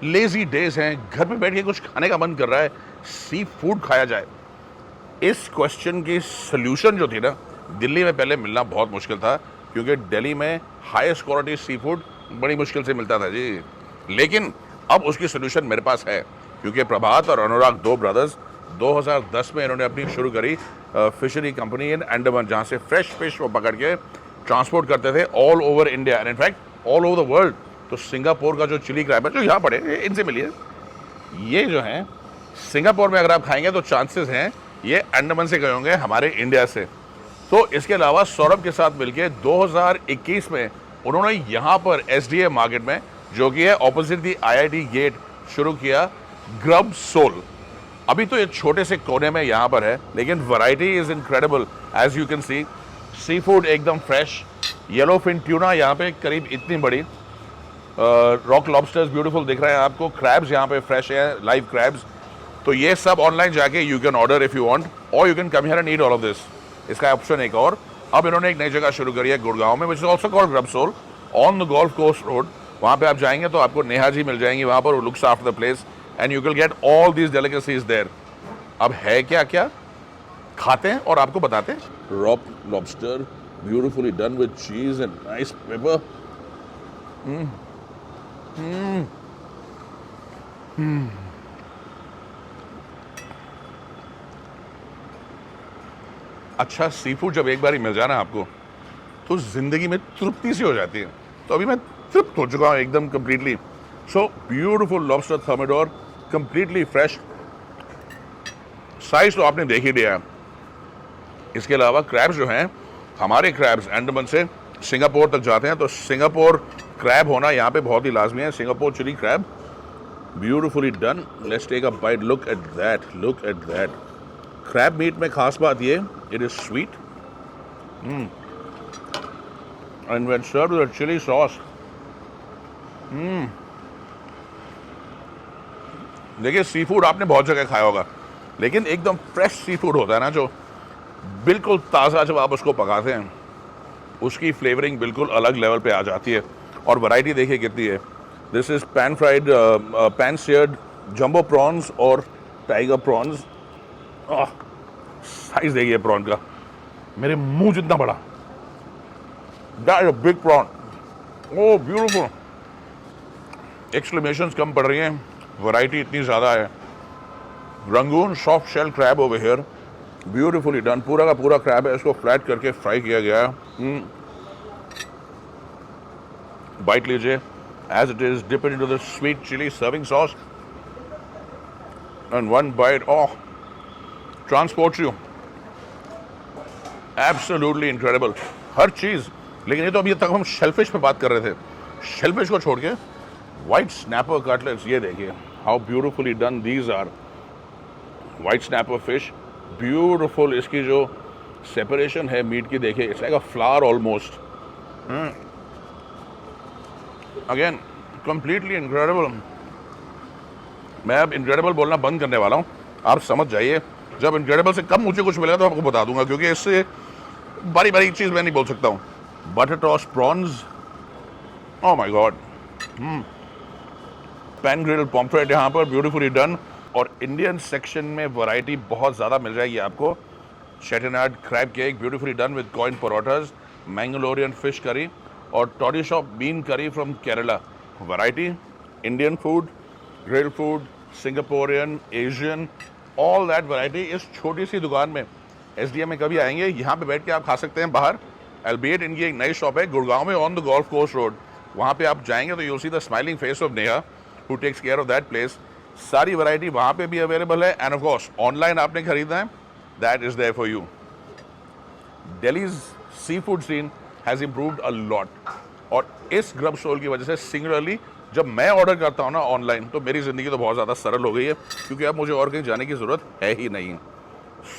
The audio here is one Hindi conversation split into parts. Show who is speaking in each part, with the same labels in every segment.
Speaker 1: लेजी डेज हैं, घर पे बैठ के कुछ खाने का मन कर रहा है, सी फूड खाया जाए। इस क्वेश्चन की सोल्यूशन जो थी ना, दिल्ली में पहले मिलना बहुत मुश्किल था, क्योंकि दिल्ली में हाईएस्ट क्वालिटी सी फूड बड़ी मुश्किल से मिलता था जी। लेकिन अब उसकी सोल्यूशन मेरे पास है, क्योंकि प्रभात और अनुराग, दो ब्रदर्स, 2010 में इन्होंने अपनी शुरू करी फिशरी कंपनी इन अंडमान, जहाँ से फ्रेश फिश वो पकड़ के ट्रांसपोर्ट करते थे all over India and in fact all over the world. तो सिंगापुर का जो चिली क्रैब है, जो यहाँ पड़े, इनसे मिलिए, ये जो है सिंगापुर में अगर आप खाएंगे तो चांसेस हैं ये अंडमान से गए होंगे, हमारे इंडिया से। तो इसके अलावा सौरभ के साथ मिलके 2021 में उन्होंने यहाँ पर SDA मार्केट में, जो कि है ऑपोजिट दी IIT गेट, शुरू किया ग्रब सोल। अभी तो ये छोटे से कोने में यहाँ पर है, लेकिन variety is incredible. As you can see food एकदम फ्रेश, येलो फिन ट्यूना यहाँ पे करीब इतनी बड़ी, रॉक लॉबस्टर्स ब्यूटीफुल दिख रहे हैं आपको, क्रैब्स यहाँ पे फ्रेश है, लाइव क्रैब्स। तो ये सब ऑनलाइन जाके you can order if you want, और you can come here and eat all of this. इसका ऑप्शन एक और, अब इन्होंने एक नई जगह शुरू करी है गुड़गांव में, which is also called Grub Soul, on the Golf कोस्ट रोड। वहाँ पे आप जाएंगे तो आपको नेहा जी मिल जाएंगी वहाँ पर, looks after the place and you can get all these delicacies there. अब है क्या क्या खाते हैं और आपको बताते हैं। Rock lobster beautifully done with चीज एंड नाइस पेपर। अच्छा सी फूड जब एक बार ही मिल जाए ना आपको, तो जिंदगी में तृप्ति सी हो जाती है। तो अभी मैं तृप्त हो चुका हूँ एकदम completely. So beautiful lobster thermidor, completely fresh. Size तो आपने देख ही लिया। इसके अलावा क्रैब्स जो हैं, हमारे क्रैब्स अंडमान से सिंगापुर तक जाते हैं, तो सिंगापुर क्रैब होना यहाँ पे बहुत ही लाजमी है। Singapore chilli crab beautifully done. Let's take a bite, look at that, look at that. Crab meat में खास बात ये, it is sweet and when served with chilli sauce. देखिए सी फूड आपने बहुत जगह खाया होगा, लेकिन एकदम फ्रेश सी फूड होता है ना, जो बिल्कुल ताज़ा, जब आप उसको पकाते हैं उसकी फ्लेवरिंग बिल्कुल अलग लेवल पे आ जाती है। और वैरायटी देखिए कितनी है। This is pan fried, pan seared jumbo prawns और टाइगर प्रॉन्स। साइज देखिए प्रॉन का, मेरे मुंह जितना बड़ा। That is a big prawn. Oh beautiful. Exclamations कम पड़ रही हैं, वैरायटी इतनी ज़्यादा है। Rangoon soft shell crab over here, beautifully done. पूरा का पूरा क्रैब है, इसको फ्लैट करके फ्राई किया गया है। बाइट लीजिए, as it is, dip into the sweet chilli serving sauce and one bite, oh transports you. Absolutely incredible हर चीज़। लेकिन ये तो अभी तक हम शेलफिश पे बात कर रहे थे, शेलफिश को छोड़ के वाइट स्नैपर कटलेट्स, ये देखिए how beautifully done these are. White snapper fish, beautiful. इसकी जो सेपरेशन है मीट की देखिए, it's like a flower almost. Again completely incredible. मैं अब इनक्रेडिबल बोलना बंद करने वाला हूँ, आप समझ जाइए। जब इनक्रेडिबल से कम मुझे कुछ मिलेगा तो आपको बता दूंगा, क्योंकि इससे बारी बारी चीज़ मैं नहीं बोल सकता हूँ। Butter toss prawns, oh my god. Pan grilled pomfret यहाँ पर ब्यूटीफुली डन। और इंडियन सेक्शन में वैरायटी बहुत ज़्यादा मिल जाएगी आपको। Chettinad crab cake beautifully done with coin parottas, Mangalorean fish curry और toddy shop bean curry from Kerala. Variety, Indian food, grill food, Singaporean, Asian, all that variety इस छोटी सी दुकान में। SDA में कभी आएंगे, यहाँ पे बैठ के आप खा सकते हैं बाहर। एल्बिएट इनकी एक नई शॉप है गुड़गांव में ऑन द गोल्फ कोस्ट रोड, वहाँ पे आप जाएंगे तो you see the smiling face of Neha who takes care of that place. सारी वैरायटी वहाँ पे भी अवेलेबल है, एंड ऑफ कोर्स ऑनलाइन आपने खरीदना है, that is there for you. Delhi's seafood scene has improved a lot, और इस ग्रब सोल की वजह से सिंगुलरली जब मैं ऑर्डर करता हूँ ना ऑनलाइन, तो मेरी ज़िंदगी तो बहुत ज़्यादा सरल हो गई है, क्योंकि अब मुझे और कहीं जाने की ज़रूरत है ही नहीं।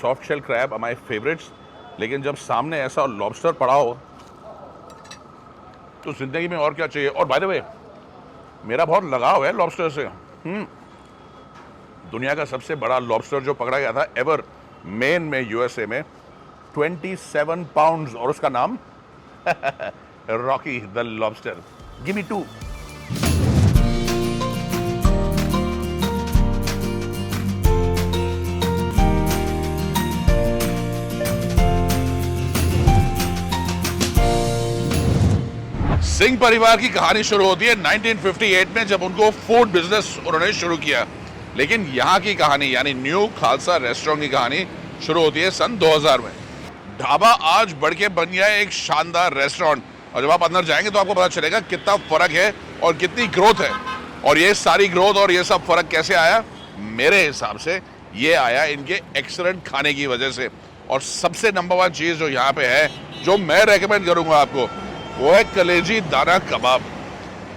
Speaker 1: Soft shell crab are my favourites, लेकिन जब सामने ऐसा लॉबस्टर पड़ा हो तो ज़िंदगी में और क्या चाहिए। और बाय द वे, मेरा बहुत लगाव है लॉबस्टर से। दुनिया का सबसे बड़ा लॉबस्टर जो पकड़ा गया था एवर, मेन में, USA में, 27 पाउंड्स, और उसका नाम Rocky the lobster. Give me 2। Singh परिवार की कहानी शुरू होती है 1958 में, जब उनको फूड बिजनेस उन्होंने शुरू किया। लेकिन यहाँ की कहानी यानी न्यू खालसा रेस्टोरेंट की कहानी शुरू होती है सन 2000 में। ढाबा आज बढ़ के बन गया है एक शानदार रेस्टोरेंट, और जब आप अंदर जाएंगे तो आपको पता चलेगा कितना फर्क है और कितनी ग्रोथ है। और ये सारी ग्रोथ और ये सब फर्क कैसे आया? मेरे हिसाब से ये आया इनके एक्सीलेंट खाने की वजह से। और सबसे नंबर वन चीज़ जो यहाँ पे है, जो मैं रेकमेंड करूँगा आपको, वो है कलेजी दाना कबाब।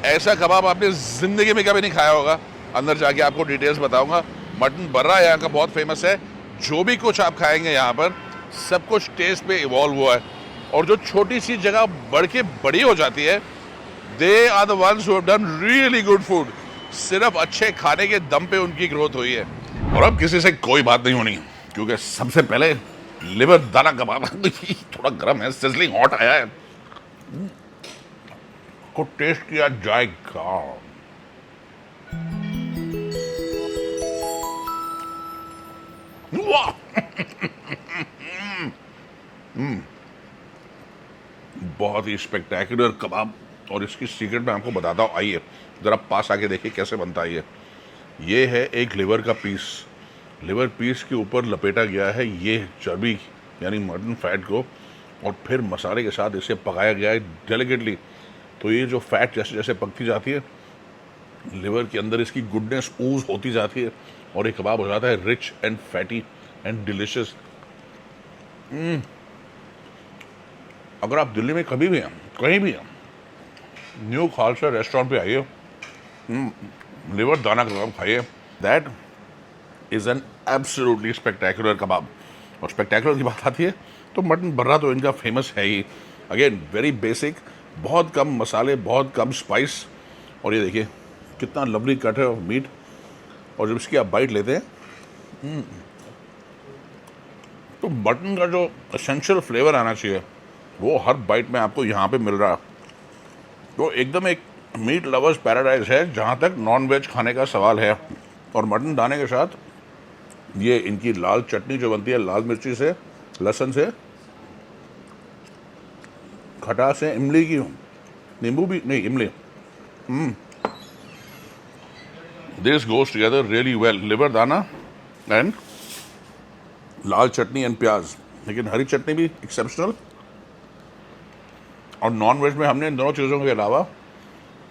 Speaker 1: ऐसा कबाब आपने ज़िंदगी में कभी नहीं खाया होगा। अंदर जाके आपको डिटेल्स बताऊँगा। मटन बर्रा यहाँ का बहुत फेमस है। जो भी कुछ आप खाएंगे यहाँ पर, सब कुछ टेस्ट पे इवॉल्व हुआ है। और जो छोटी सी जगह बढ़ के बड़ी हो जाती है, they are the ones who have done really good food. सिर्फ अच्छे खाने के दम पे उनकी ग्रोथ हुई है। और अब किसी से कोई बात नहीं होनी, क्योंकि सबसे पहले लिवर दाना कबाब थोड़ा गर्म है, सिजलिंग हॉट आया है, को टेस्ट किया जाएगा। वाह बहुत ही स्पेक्टेकुलर कबाब। और इसकी सीक्रेट मैं आपको बताता हूँ, आइए ज़रा पास आके देखिए कैसे बनता है ये है एक लिवर का पीस। लिवर पीस के ऊपर लपेटा गया है ये चर्बी यानी मटन फैट को, और फिर मसाले के साथ इसे पकाया गया है डेलिकेटली। तो ये जो फैट जैसे जैसे पकती जाती है, लिवर के अंदर इसकी गुडनेस ऊज होती जाती है, और ये कबाब हो जाता है rich and fatty and delicious. अगर आप दिल्ली में कभी भी हैं, कहीं भी हैं, न्यू खालसा रेस्टोरेंट पे आइए, लिवर दाना कबाब खाइए। That is an absolutely spectacular kebab. और स्पेक्टेकुलर की बात आती है तो मटन बर्रा तो इनका फेमस है ही। अगेन वेरी बेसिक, बहुत कम मसाले, बहुत कम स्पाइस, और ये देखिए कितना लवली कट है ऑफ मीट। और जब इसकी आप बाइट लेते हैं तो मटन का जो एसेंशियल फ्लेवर आना चाहिए वो हर बाइट में आपको यहाँ पे मिल रहा है। तो एकदम एक मीट लवर्स पैराडाइज है जहाँ तक नॉन वेज खाने का सवाल है। और मटन दाने के साथ ये इनकी लाल चटनी जो बनती है, लाल मिर्ची से, लहसुन से, खटास से, इमली की, नींबू भी नहीं, इमली, this goes together really well. Liver दाना एंड लाल चटनी एंड प्याज, लेकिन हरी चटनी भी एक्सेप्शनल। और नॉन वेज में हमने इन दोनों चीज़ों के अलावा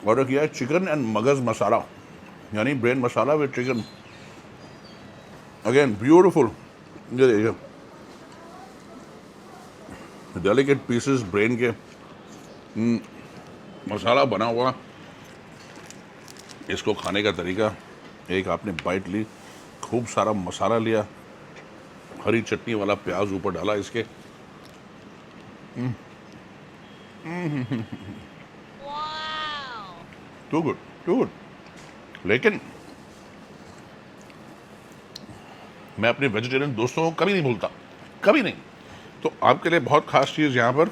Speaker 1: ऑर्डर किया है चिकन एंड मगज़ मसाला, यानी brain masala with chicken. Again beautiful, ये देखिए डेलिकेट पीसेस ब्रेन के, मसाला बना हुआ। इसको खाने का तरीका, एक आपने बाइट ली, खूब सारा मसाला लिया, हरी चटनी वाला प्याज ऊपर डाला इसके, टू गुड, टू गुड। लेकिन मैं अपने वेजिटेरियन दोस्तों को कभी नहीं भूलता, कभी नहीं। तो आपके लिए बहुत खास चीज़ यहाँ पर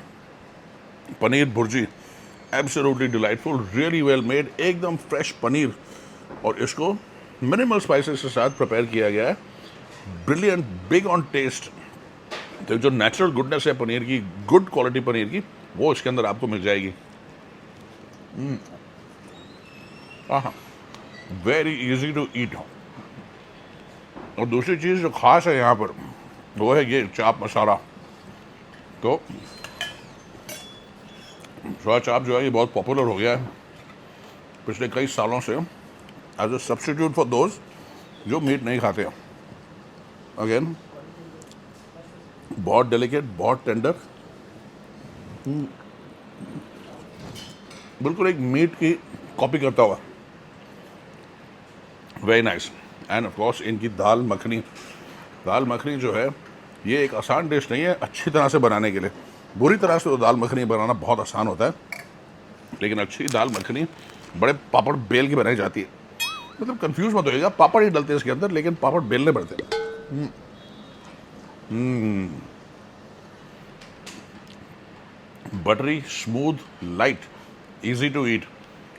Speaker 1: paneer bhurji, absolutely delightful, really well made, एकदम फ्रेश पनीर, और इसको मिनिमल स्पाइसेस के साथ प्रिपेयर किया गया है। Brilliant, big on taste. तो जो नेचुरल गुडनेस है पनीर की, गुड क्वालिटी पनीर की, वो इसके अंदर आपको मिल जाएगी। हाँ, वेरी इजी टू ईट। और दूसरी चीज़ जो खास है यहाँ पर वो है ये चाप मसाला। तो सोया चाप जो है ये बहुत पॉपुलर हो गया है पिछले कई सालों से as a substitute for those जो मीट नहीं खाते। अगेन बहुत डेलिकेट, बहुत टेंडर, बिल्कुल एक मीट की कॉपी करता हुआ, very nice. End of course इनकी दाल मखनी, दाल मखनी जो है ये एक आसान डिश नहीं है अच्छी तरह से बनाने के लिए। बुरी तरह से तो दाल मखनी बनाना बहुत आसान होता है, लेकिन अच्छी दाल मखनी बड़े पापड़ बेल की बनाई जाती है। मतलब कंफ्यूज मत होइएगा, पापड़ ही डलते हैं इसके अंदर, लेकिन पापड़ बेलने पड़ते हैं। Buttery, smooth, light, easy to eat.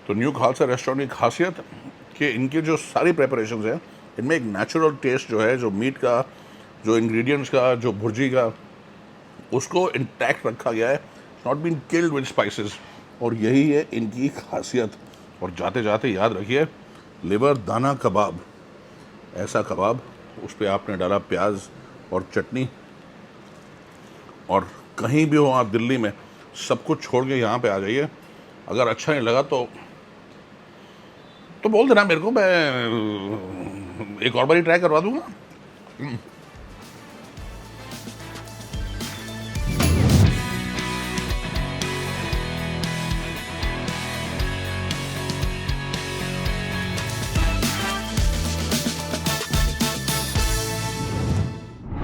Speaker 1: तो न्यू खालसा रेस्टोरेंट की खासियत कि इनके जो सारी प्रेपरेशंस हैं इनमें एक नेचुरल टेस्ट जो है, जो मीट का, जो इंग्रेडिएंट्स का, जो भुर्जी का, उसको इंटैक्ट रखा गया है, not been killed with spices. और यही है इनकी खासियत। और जाते जाते याद रखिए, लिवर दाना कबाब, ऐसा कबाब, उस पर आपने डाला प्याज और चटनी। और कहीं भी हो आप दिल्ली में, सब कुछ छोड़ के यहाँ पे आ जाइए। अगर अच्छा नहीं लगा तो बोल देना मेरे को, मैं एक और बार ट्राई करवा दूंगा।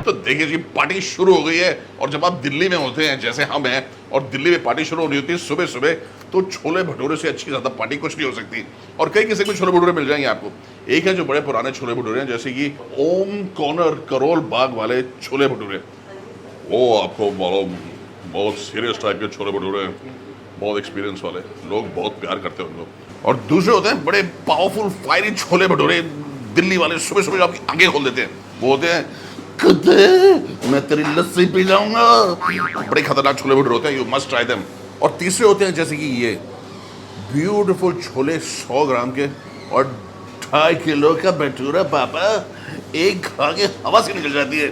Speaker 1: तो देखिए जी, पार्टी शुरू हो गई है। और जब आप दिल्ली में होते हैं जैसे हम हैं, और दिल्ली में पार्टी शुरू होनी होती है सुबह सुबह, तो छोले भटूरे से अच्छी ज़्यादा पार्टी कुछ नहीं हो सकती। और कई किस्म के छोले भटूरे मिल जाएंगे आपको। एक है जो बड़े पुराने छोले भटूरे हैं, जैसे कि ओम कॉर्नर करोल बाग वाले छोले भटूरे, वो आपको बहुत सीरियस टाइप के छोले भटूरे हैं, बहुत एक्सपीरियंस वाले लोग बहुत प्यार करते हैं उनको। और दूसरे होते हैं बड़े पावरफुल फायरी छोले भटूरे, दिल्ली वाले सुबह सुबह आपकी आंखें खोल देते हैं। वो होते हैं कदे मैं तेरी लस्सी पी जाऊंगा, बड़े खतरनाक छोले भटूरे होते हैं, यू मस्ट ट्राई देम। और तीसरे होते हैं जैसे कि ये ब्यूटीफुल छोले 100 ग्राम के और 2.5 किलो का भटूरा पापा, एक खा के हवा से निकल जाती है।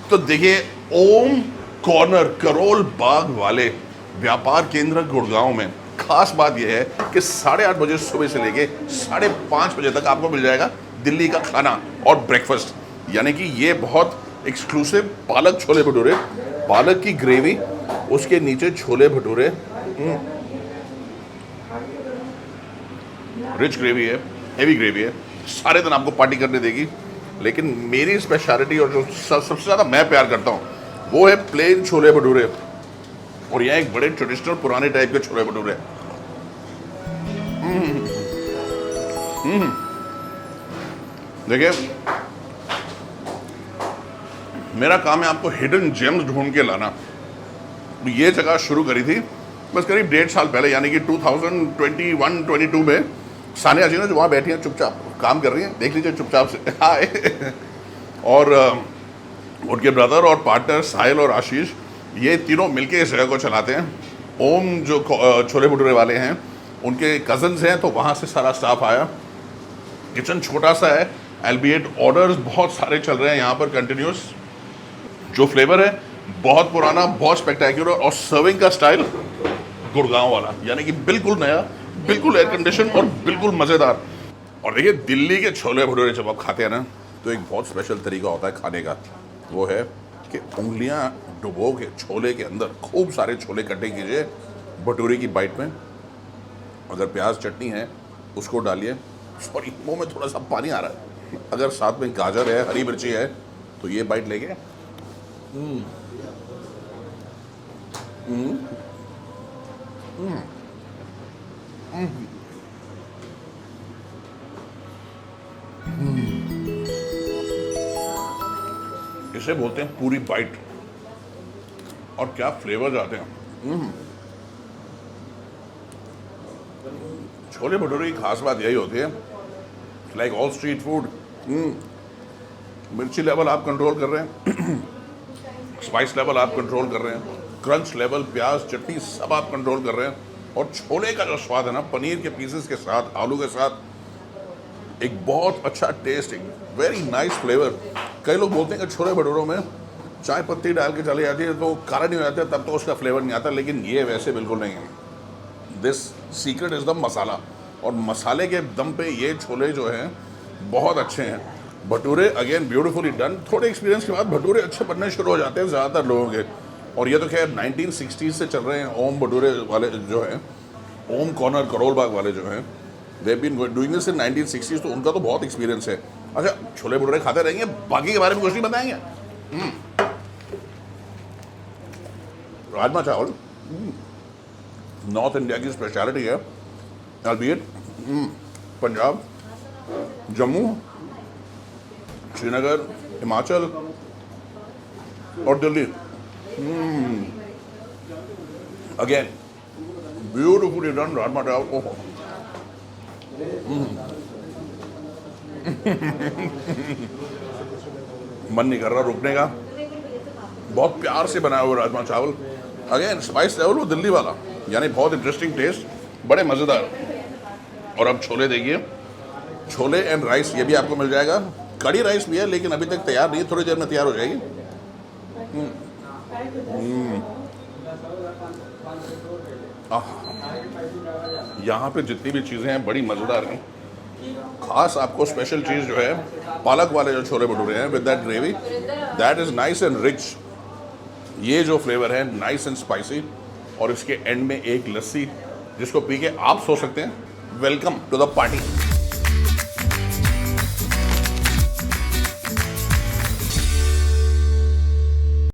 Speaker 1: तो देखिए, ओम कॉर्नर करोल बाग वाले व्यापार केंद्र गुड़गांव में खास बात यह है कि 8:30 बजे सुबह से लेके 5:30 बजे तक आपको मिल जाएगा दिल्ली का खाना और ब्रेकफास्ट। यानी कि ये बहुत एक्सक्लूसिव पालक छोले भटूरे, पालक की ग्रेवी, उसके नीचे छोले भटूरे, रिच ग्रेवी है, हेवी ग्रेवी है, सारे दिन आपको पार्टी करने देगी। लेकिन मेरी स्पेशलिटी और जो सबसे ज़्यादा मैं प्यार करता हूँ वो है प्लेन छोले भटूरे। और यह एक बड़े ट्रेडिशनल पुराने टाइप के छोले भटूरे। देखिए, मेरा काम है आपको हिडन जेम्स ढूंढ के लाना। ये जगह शुरू करी थी बस करीब 1.5 साल पहले, यानी कि 2021-22 में। सानिया जी ने जो वहाँ बैठी हैं चुपचाप काम कर रही हैं, देख लीजिए चुपचाप से, हाय। और उनके ब्रदर और पार्टनर साहिल और आशीष, ये तीनों मिलके इस जगह को चलाते हैं। ओम जो छोले भटूरे वाले हैं, उनके कजन्स हैं, तो वहाँ से सारा स्टाफ आया। किचन छोटा सा है, एल्बिएट ऑर्डर्स बहुत सारे चल रहे हैं यहाँ पर कंटिन्यूस। जो फ्लेवर है बहुत पुराना, बहुत स्पेक्टेक्युलर, और सर्विंग का स्टाइल गुड़गांव वाला, यानी कि बिल्कुल नया, बिल्कुल एयर कंडीशन और बिल्कुल मज़ेदार। और देखिए, दिल्ली के छोले भटूरे जब आप खाते हैं ना, तो एक बहुत स्पेशल तरीका होता है खाने का। वो है कि उंगलियां डुबो के छोले के अंदर खूब सारे छोले कटे कीजिए भटूरे की बाइट में। अगर प्याज चटनी है उसको डालिए, सॉरी मुंह में थोड़ा सा पानी आ रहा है। अगर साथ में गाजर है, हरी मिर्ची है, तो ये बाइट लेके इसे बोलते हैं पूरी बाइट। और क्या फ्लेवर आते हैं। छोले भटूरे की खास बात यही होती है, लाइक ऑल स्ट्रीट फूड, मिर्ची लेवल आप कंट्रोल कर रहे हैं, स्पाइस लेवल आप कंट्रोल कर रहे हैं, क्रंच लेवल, प्याज चटनी सब आप कंट्रोल कर रहे हैं। और छोले का जो स्वाद है ना, पनीर के पीसेस के साथ, आलू के साथ, एक बहुत अच्छा टेस्ट, एक वेरी नाइस फ्लेवर। कई लोग बोलते हैं कि छोले भटूरों में चाय पत्ती डाल के चली जाती है तो काला नहीं हो जाता, तब तो उसका फ्लेवर नहीं आता, लेकिन ये वैसे बिल्कुल नहीं है। दिस सीक्रेट इज़ द मसाला, और मसाले के दम पे ये छोले जो हैं बहुत अच्छे हैं। Bhature again beautifully done. थोड़े एक्सपीरियंस के बाद भटूरे अच्छे बनने शुरू हो जाते हैं ज़्यादातर लोगों के। और ये तो खैर 1960s से चल रहे हैं ओम भटूरे वाले जो हैं, ओम कॉर्नर करोल बाग वाले जो हैं, they been doing this in 1960s, तो उनका तो बहुत एक्सपीरियंस है। अच्छा, छोले भटूरे खाते रहेंगे, बाकी के बारे में कुछ नहीं बताएंगे। राजमा चावल नॉर्थ इंडिया की स्पेशलिटी है, अल्बीट पंजाब, जम्मू, श्रीनगर, हिमाचल और Delhi. Again beautifully done rajma चावल। ओहो, मन नहीं कर रहा रुकने का। बहुत प्यार से बनाया हुआ राजमा चावल, अगेन स्पाइस लेवल वो दिल्ली वाला, यानी बहुत इंटरेस्टिंग टेस्ट, बड़े मज़ेदार। और अब छोले देखिए, छोले एंड राइस ये भी आपको मिल जाएगा। कड़ी राइस भी है लेकिन अभी तक तैयार नहीं है, थोड़ी देर में तैयार हो जाएगी। यहाँ पे जितनी भी चीज़ें हैं बड़ी मज़ेदार हैं। खास आपको स्पेशल चीज़ जो है पालक वाले जो छोले भटूरे हैं with that gravy, that is nice and rich. ये जो फ्लेवर है नाइस एंड स्पाइसी, और इसके एंड में एक लस्सी जिसको पी के आप सो सकते हैं। Welcome to the party.